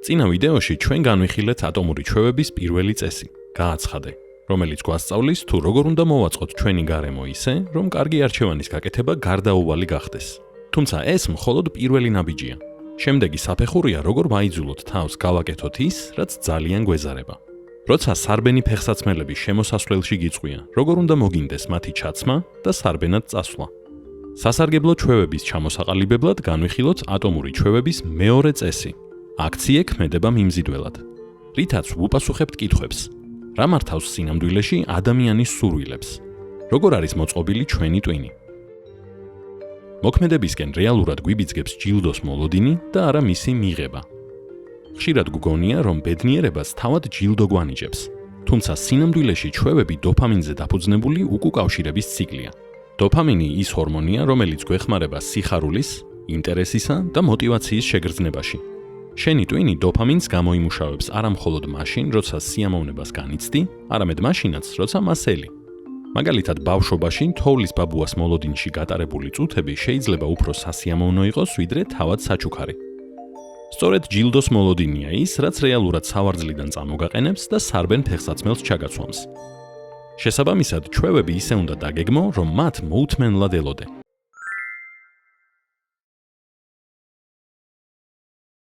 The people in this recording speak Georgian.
წინა ვიდეოში ჩვენ განვიხილეთ ატომური ჩვევების პირველი წესი, გააცხადე, რომელიც გვასწავლის თუ როგორ უნდა მოვაწყოთ ჩვენი გარემო ისე, რომ კარგი არჩევანის გაკეთება გარდაუვალი გახდეს. თუმცა ეს მხოლოდ პირველი ნაბიჯია. შემდეგი საფეხურია, როგორ ვაიძულოთ თავს გავაკეთოთ ის, რაც ძალიან გვეზარება. როცა სარბენი ფეხსაცმელების შემოსასვლელში გიწყვია, როგორ უნდა მოგინდეს მათი ჩაცმა და სარბენად წასვლა. სასარგებლო ჩვევების ჩამოსაყალიბებლად განვიხილოთ ატომური ჩვევების მეორე წესი. აქციე ქმედება მიმზიდველად. რითაც ვუპასუხებთ კითხვებს. რა მართავს სინამდვილეში ადამიანის სურვილებს? როგორ არის მოწყობილი ჩვენი ტვინი? მოქმედებისკენ რეალურად გვიბიძგებს ჯილდოს მოლოდინი და არა მისი მიღება. ხშირად გგონია, რომ ბედნიერებას თავად ჯილდო გვანიჭებს, თუმცა სინამდვილეში ჩვევები დოფამინზე დაფუძნებული უკუკავშირების ციკლია. დოფამინი ის ჰორმონია, რომელიც გვეხმარება სიხარულის, ინტერესისა და მოტივაციის შეგრძნებაში. შენი ტვინი დოფამინს გამოიმუშავებს არა მხოლოდ მაშინ, როცა სიამოვნებას განიცდი, არამედ მაშინაც, როცა მას ელი. მაგალითად, ბავშვობაში თოვლის ბაბუას მოლოდინში გატარებული წუთები შეიძლება უფრო სასიამოვნო იყოს, ვიდრე თავად საჩუქარი. სწორედ ჯილდოს მოლოდინია ის, რაც რეალურად სავარძლიდან წამოგაყენებს და სარბენ ფეხსაცმელს ჩაგაცვამს. შესაბამისად, ჩვევები ისე უნდა დაგეგმო, რომ მათ მოუთმენლად ელოდე.